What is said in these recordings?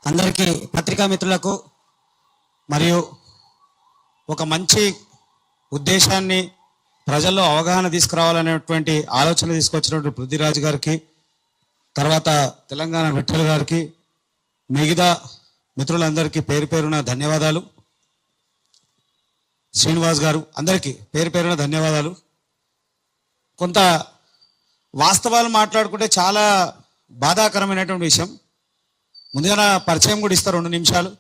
అందరికీ పత్రికా మిత్రులకు మరియు ఒక మంచి ఉద్దేశాన్ని ప్రజల్లో అవగాహన తీసుకురావాలనేటువంటి ఆలోచన తీసుకొచ్చినటువంటి పృథ్వీరాజ్ గారికి, తర్వాత తెలంగాణ విఠల్ గారికి, మిగతా మిత్రులందరికీ పేరు పేరున ధన్యవాదాలు. శ్రీనివాస్ గారు అందరికీ పేరు పేరున ధన్యవాదాలు. కొంత వాస్తవాలు మాట్లాడుకుంటే చాలా బాధాకరమైనటువంటి విషయం. ముందుగా నా పరిచయం కూడా ఇస్తారు 2 నిమిషాలు.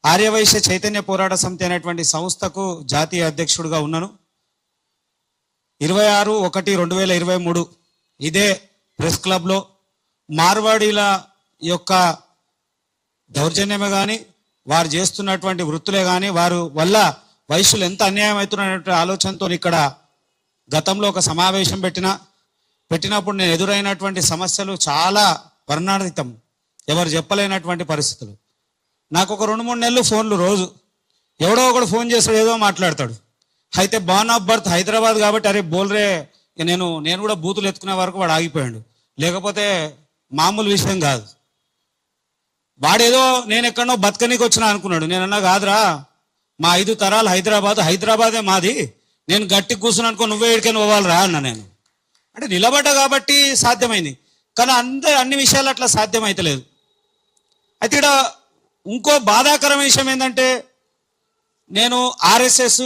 ఆర్యవైశ్య చైతన్య పోరాట సమితి అనేటువంటి సంస్థకు జాతీయ అధ్యక్షుడిగా ఉన్నాను. 26/1/2023 ఇదే ప్రెస్ క్లబ్లో మార్వాడీల యొక్క దౌర్జన్యమే కానీ, వారు చేస్తున్నటువంటి వృత్తులే కానీ, వారు వల్ల వైశ్యులు ఎంత అన్యాయం అవుతున్నటువంటి ఆలోచనతో ఇక్కడ గతంలో ఒక సమావేశం పెట్టినప్పుడు నేను ఎదురైనటువంటి సమస్యలు చాలా వర్ణాతీతం, ఎవరు చెప్పలేనటువంటి పరిస్థితులు. నాకు ఒక 2-3 నెలలు ఫోన్లు, రోజు ఎవడో ఒకడు ఫోన్ చేస్తాడు, ఏదో మాట్లాడతాడు. అయితే బాన్ ఆఫ్ బర్త్ హైదరాబాద్ కాబట్టి అరే బోల్రే, నేను కూడా బూతులు ఎత్తుకునే వరకు వాడు ఆగిపోయాడు, లేకపోతే మామూలు విషయం కాదు. వాడేదో నేను ఎక్కడనో బతకనీకి వచ్చినా అనుకున్నాడు. నేనన్నా కాదురా, మా 5 తరాలు హైదరాబాదే మాది, నేను గట్టి కూర్చుని అనుకో, నువ్వే ఇడికని పోవాలిరా అన్న. నేను అంటే నిలబడ్డా కాబట్టి సాధ్యమైంది, కానీ అన్ని విషయాలు అట్లా సాధ్యమైతలేదు. అయితే ఇక్కడ ఇంకో బాధాకరమైన విషయం ఏంటంటే, నేను ఆర్ఎస్ఎస్,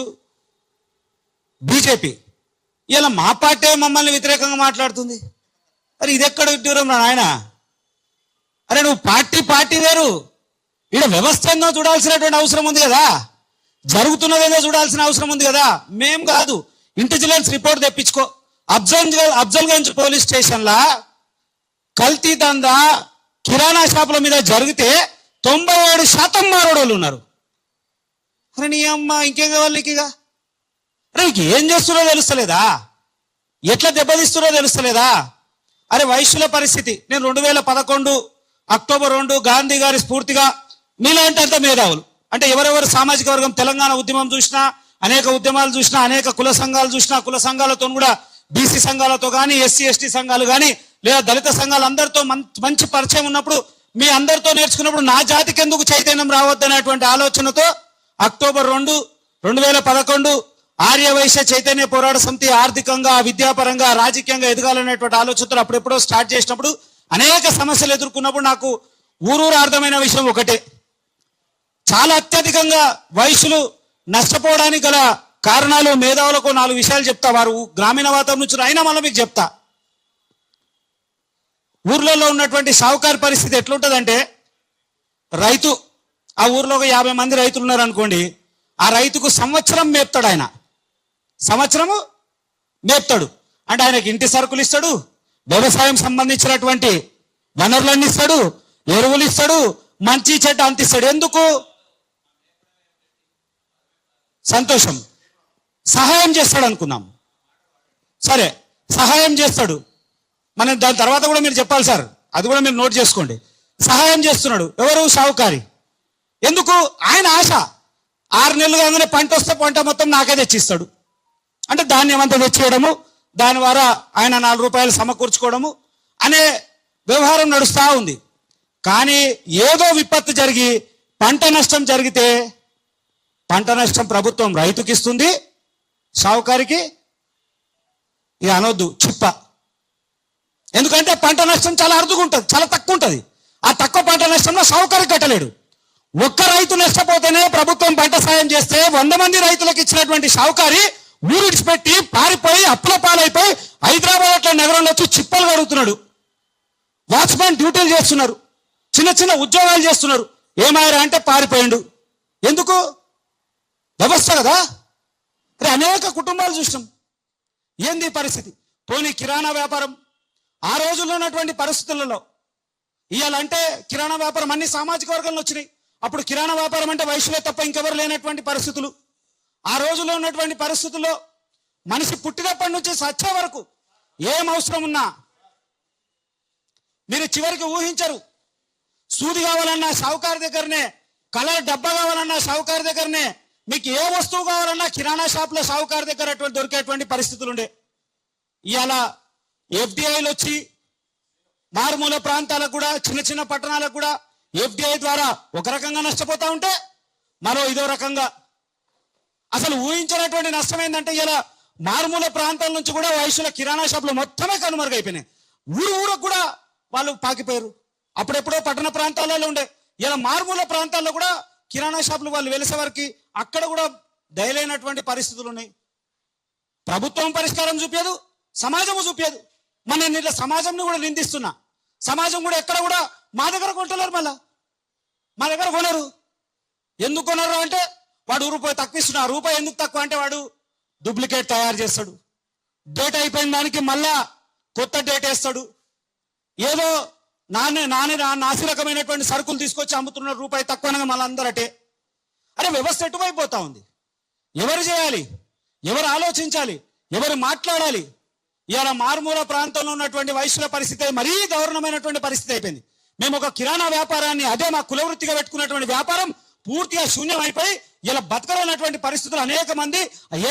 బీజేపీ, ఇలా మా పార్టీ మమ్మల్ని వ్యతిరేకంగా మాట్లాడుతుంది. అరే ఇది ఎక్కడ దూరం రా నాయన? అరే నువ్వు పార్టీ వేరు, ఇక్కడ వ్యవస్థ ఏందో చూడాల్సినటువంటి అవసరం ఉంది కదా, జరుగుతున్నదేదో చూడాల్సిన అవసరం ఉంది కదా. మేం కాదు, ఇంటెలిజెన్స్ రిపోర్ట్ తెప్పించుకో. అఫ్జల్గంజ్ పోలీస్ స్టేషన్లా కల్తీ దందా కిరాణా షాపుల మీద జరిగితే 97% మారోడోళ్ళు ఉన్నారు. అరే నీ అమ్మ, ఇంకేం కావాలి నీకు? ఇక అరే నీకు ఏం చేస్తున్నారో తెలుస్తలేదా? ఎట్లా దెబ్బతీస్తున్నారో తెలుస్తలేదా? అరే వైశ్యుల పరిస్థితి, నేను 2011 అక్టోబర్ 2 గాంధీ గారి స్ఫూర్తిగా మీలాంటి అంత మేధావులు, అంటే ఎవరెవరు సామాజిక వర్గం, తెలంగాణ ఉద్యమం చూసినా, అనేక ఉద్యమాలు చూసినా, అనేక కుల సంఘాలు చూసినా, కుల సంఘాలతో కూడా బీసీ సంఘాలతో కానీ, ఎస్సీ ఎస్టీ సంఘాలు కానీ, లేదా దళిత సంఘాలు అందరితో మంచి పరిచయం ఉన్నప్పుడు, మీ అందరితో నేర్చుకున్నప్పుడు నా జాతికి ఎందుకు చైతన్యం రావద్దనేటువంటి ఆలోచనతో అక్టోబర్ 2, 2011 ఆర్యవైశ్య చైతన్య పోరాట సమితి ఆర్థికంగా, విద్యాపరంగా, రాజకీయంగా ఎదగాలనేటువంటి ఆలోచనతో అప్పుడెప్పుడో స్టార్ట్ చేసినప్పుడు అనేక సమస్యలు ఎదుర్కొన్నప్పుడు నాకు ఊరూరు అర్థమైన విషయం ఒకటే, చాలా అత్యధికంగా వైశ్యులు నష్టపోవడానికి గల కారణాలు మేధావులకు 4 విషయాలు చెప్తా. వారు గ్రామీణ వాతావరణం నుంచి అయినా మళ్ళీ మీకు చెప్తా. ఊర్లలో ఉన్నటువంటి షావుకారు పరిస్థితి ఎట్లుంటుందంటే, రైతు, ఆ ఊర్లో ఒక 50 మంది రైతులు ఉన్నారు అనుకోండి, ఆ రైతుకు సంవత్సరం మేపుతాడు. ఆయన సంవత్సరము మేపుతాడు అంటే ఆయనకి ఇంటి సరుకులు ఇస్తాడు, వ్యవసాయం సంబంధించినటువంటి వనరులన్నీ ఇస్తాడు, ఎరువులు ఇస్తాడు, మంచి చెడ్డ అంతిస్తాడు. ఎందుకు? సంతోషం, సహాయం చేస్తాడు అనుకున్నాం. సరే సహాయం చేస్తాడు, మనం దాని తర్వాత కూడా మీరు చెప్పాలి సార్, అది కూడా మీరు నోట్ చేసుకోండి. సహాయం చేస్తున్నాడు ఎవరు? షావుకారి. ఎందుకు? ఆయన ఆశ 6 నెలలు కాగానే పంట వస్తే పంట మొత్తం నాకే తెచ్చిస్తాడు, అంటే ధాన్యం అంతా తెచ్చేయడము, దాని ద్వారా ఆయన 4 రూపాయలు సమకూర్చుకోవడము అనే వ్యవహారం నడుస్తూ ఉంది. కానీ ఏదో విపత్తు జరిగి పంట నష్టం జరిగితే, పంట నష్టం ప్రభుత్వం రైతుకి ఇస్తుంది, షావుకారికి ఇక అనొద్దు చిప్ప. ఎందుకంటే పంట నష్టం చాలా అరుదుగా ఉంటుంది, చాలా తక్కువ ఉంటుంది. ఆ తక్కువ పంట నష్టంలో షావుకారికి కట్టలేడు. ఒక్క రైతు నష్టపోతేనే ప్రభుత్వం పంట సాయం చేస్తే 100 మంది రైతులకు ఇచ్చినటువంటి షావుకారి ఊరిడిచిపెట్టి పారిపోయి అప్పుల పాలైపోయి హైదరాబాద్ అట్లా నగరంలో వచ్చి చిప్పలు కడుగుతున్నాడు. వాచ్మెన్ డ్యూటీలు చేస్తున్నారు, చిన్న ఉద్యోగాలు చేస్తున్నారు. ఏమాయరా అంటే పారిపోయిండు. ఎందుకు? వ్యవస్థ కదా. అరే అనేక కుటుంబాలు చూసినాం. ఏంది పరిస్థితి? పోనీ కిరాణా వ్యాపారం ఆ రోజుల్లో ఉన్నటువంటి పరిస్థితులలో, ఇవాళంటే కిరాణా వ్యాపారం అన్ని సామాజిక వర్గాల్లో వచ్చినాయి. అప్పుడు కిరాణా వ్యాపారం అంటే వైశ్యులే తప్ప ఇంకెవరు లేనటువంటి పరిస్థితులు. ఆ రోజుల్లో ఉన్నటువంటి పరిస్థితుల్లో మనిషి పుట్టినప్పటి నుంచి సచ్చే వరకు ఏం అవసరం ఉన్నా మీరు చివరికి ఊహించరు. సూది కావాలన్నా షావుకారి దగ్గరనే, కలర్ డబ్బా కావాలన్నా షావుకారి దగ్గరనే, మీకు ఏ వస్తువు కావాలన్నా కిరాణా షాప్లో షావుకారి దగ్గర అటువంటి దొరికేటువంటి పరిస్థితులు ఉండే. ఇవాళ ఎఫ్డిఐలు వచ్చి మారుమూల ప్రాంతాలకు కూడా, చిన్న పట్టణాలకు కూడా ఎఫ్డిఐ ద్వారా ఒక రకంగా నష్టపోతా ఉంటే మరో ఇదో రకంగా అసలు ఊహించినటువంటి నష్టం ఏంటంటే ఇలా మారుమూల ప్రాంతాల నుంచి కూడా వయసుల కిరాణా షాపులు మొత్తమే కనుమరుగైపోయినాయి. ఊరకు కూడా వాళ్ళు పాకిపోయారు. అప్పుడెప్పుడో పట్టణ ప్రాంతాలలో ఉండే ఇలా మారుమూల ప్రాంతాల్లో కూడా కిరాణా షాపులు వాళ్ళు వెలిసే వరకు అక్కడ కూడా దయలేనటువంటి పరిస్థితులు ఉన్నాయి. ప్రభుత్వం పరిష్కారం చూపేదు, సమాజము చూపేదు. మన ఇట్లా సమాజంని కూడా నిందిస్తున్నా. సమాజం కూడా ఎక్కడ కూడా మా దగ్గర కొంటున్నారు, మళ్ళా మా దగ్గర కొనరు. ఎందుకు కొనరు అంటే వాడు రూపాయి తక్కువ ఇస్తున్నా. రూపాయి ఎందుకు తక్కువ అంటే వాడు డూప్లికేట్ తయారు చేస్తాడు. డేట్ అయిపోయిన దానికి మళ్ళా కొత్త డేట్ వేస్తాడు. ఏదో నాసి రకమైనటువంటి సరుకులు తీసుకొచ్చి అమ్ముతున్న రూపాయి తక్కువ అనగా మళ్ళీ అందరటే. అరే వ్యవస్థ ఎటువైపోతా ఉంది? ఎవరు చేయాలి? ఎవరు ఆలోచించాలి? ఎవరు మాట్లాడాలి? ఇలా మారుమూల ప్రాంతంలో ఉన్నటువంటి వయసుల పరిస్థితి మరీ దారుణమైనటువంటి పరిస్థితి అయిపోయింది. మేము ఒక కిరాణా వ్యాపారాన్ని అదే మా కులవృత్తిగా పెట్టుకున్నటువంటి వ్యాపారం పూర్తిగా శూన్యం అయిపోయి ఇలా బతకలేనటువంటి పరిస్థితులు అనేక మంది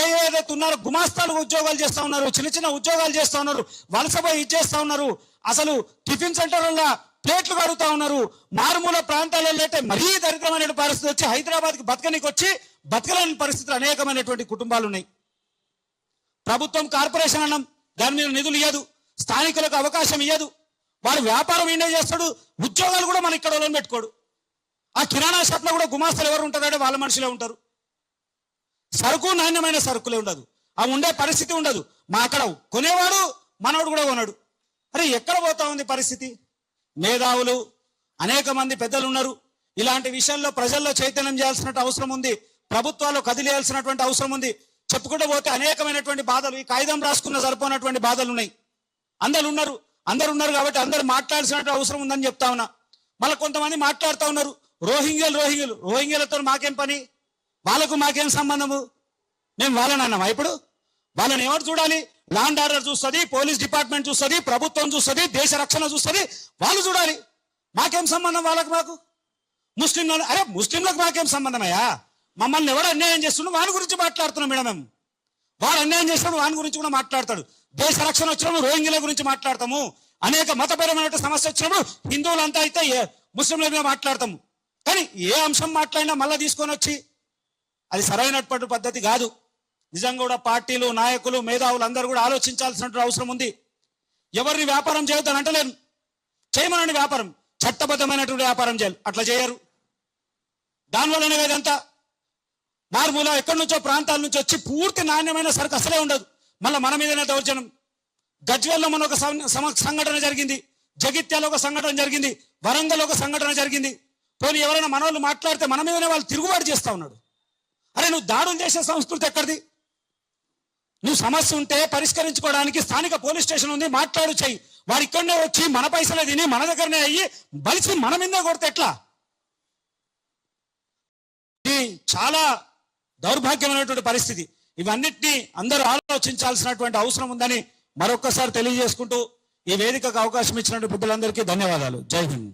ఏదైతే ఉన్నారో గుమాస్తాలు ఉద్యోగాలు చేస్తా ఉన్నారు, చిన్న చిన్న ఉద్యోగాలు చేస్తా ఉన్నారు, వలసపోయి ఇచ్చేస్తా ఉన్నారు. అసలు టిఫిన్ సెంటర్ల ప్లేట్లు కడుగుతా ఉన్నారు. మారుమూల ప్రాంతాలలో అయితే మరీ దరిద్రమైన పరిస్థితి వచ్చి హైదరాబాద్కి బతకనికి వచ్చి బతకలేని పరిస్థితులు అనేకమైనటువంటి కుటుంబాలు ఉన్నాయి. ప్రభుత్వం కార్పొరేషన్ అన్నం దాని మీద నిధులు ఇయ్యదు, స్థానికులకు అవకాశం ఇయ్యదు. వాడు వ్యాపారం ఏంటో చేస్తాడు, ఉద్యోగాలు కూడా మన ఇక్కడ వాళ్ళని పెట్టుకోడు. ఆ కిరాణా షాప్లో కూడా గుమాస్తలు ఎవరు ఉంటారంటే వాళ్ళ మనుషులే ఉంటారు. సరుకు నాణ్యమైన సరుకులే ఉండదు, ఆ ఉండే పరిస్థితి ఉండదు. మా అక్కడ కొనేవాడు మనోడు కూడా కొనడు. అరే ఎక్కడ పోతా ఉంది పరిస్థితి? మేధావులు అనేక మంది పెద్దలు ఉన్నారు. ఇలాంటి విషయాల్లో ప్రజల్లో చైతన్యం చేయాల్సిన అవసరం ఉంది. ప్రభుత్వాలు కదిలేయాల్సినటువంటి అవసరం ఉంది. చెప్పుకుంటూ పోతే అనేకమైనటువంటి బాధలు, ఈ కాగితం రాసుకున్న సరిపోయినటువంటి బాధలు ఉన్నాయి. అందరు ఉన్నారు కాబట్టి అందరు మాట్లాడాల్సిన అవసరం ఉందని చెప్తా ఉన్నా. మళ్ళీ కొంతమంది మాట్లాడుతూ ఉన్నారు, రోహింగ్యాలతో మాకేం పని, వాళ్ళకు మాకేం సంబంధము? మేము వాళ్ళని అన్నామా? ఇప్పుడు వాళ్ళని ఎవరు చూడాలి? ల్యాండ్ ఆర్డర్ చూస్తుంది, పోలీస్ డిపార్ట్మెంట్ చూస్తుంది, ప్రభుత్వం చూస్తుంది, దేశ రక్షణ చూస్తుంది. వాళ్ళు చూడాలి. మాకేం సంబంధం వాళ్ళకు మాకు? ముస్లింలు అరే ముస్లింలకు మాకేం సంబంధమయ్యా? మమ్మల్ని ఎవరు అన్యాయం చేస్తున్నాడు వాని గురించి మాట్లాడుతున్నాం మేడం. మేము వాడు అన్యాయం చేస్తాడు వాని గురించి కూడా మాట్లాడతాడు. దేశ రక్షణ వచ్చినప్పుడు రోహింగ్యాల గురించి మాట్లాడతాము. అనేక మతపరమైన సమస్య వచ్చినప్పుడు హిందువులంతా అయితే ముస్లింల మీద మాట్లాడతాము. కానీ ఏ అంశం మాట్లాడినా మళ్ళీ తీసుకొని వచ్చి అది సరైనటువంటి పద్ధతి కాదు. నిజంగా కూడా పార్టీలు, నాయకులు, మేధావులు అందరూ కూడా ఆలోచించాల్సిన అవసరం ఉంది. ఎవరిని వ్యాపారం చేయొద్దని అంటలేను, చేయమనండి వ్యాపారం, చట్టబద్ధమైనటువంటి వ్యాపారం చేయాలి. అట్లా చేయరు. దానివల్లనే ఇదంతా మారుమూల ఎక్కడి నుంచో ప్రాంతాల నుంచి వచ్చి పూర్తి నాణ్యమైన సరుకు అసలే ఉండదు. మళ్ళీ మన మీదనే దౌర్జన్యం. గజ్వేల్లో మన ఒక సంఘటన జరిగింది, జగిత్యాల ఒక సంఘటన జరిగింది, వరంగల్ ఒక సంఘటన జరిగింది. పోనీ ఎవరైనా మనోళ్ళు మాట్లాడితే మన మీదనే వాళ్ళు తిరుగుబాటు చేస్తా ఉన్నాడు. అరే నువ్వు దాడులు చేసే సంస్కృతి ఎక్కడిది? నువ్వు సమస్య ఉంటే పరిష్కరించుకోవడానికి స్థానిక పోలీస్ స్టేషన్ ఉంది, మాట్లాడు చెయ్యి. వాడు ఇక్కడనే వచ్చి మన పైసలే తిని మన దగ్గరనే అయ్యి బలిసి మన మీదే కొడితే ఎట్లా? ఇది చాలా దౌర్భాగ్యమైనటువంటి పరిస్థితి. ఇవన్నిటినీ అందరూ ఆలోచించాల్సినటువంటి అవసరం ఉందని మరొక్కసారి తెలియజేసుకుంటూ ఈ వేదికకు అవకాశం ఇచ్చినటువంటి పెద్దలందరికీ ధన్యవాదాలు. జై హింద్.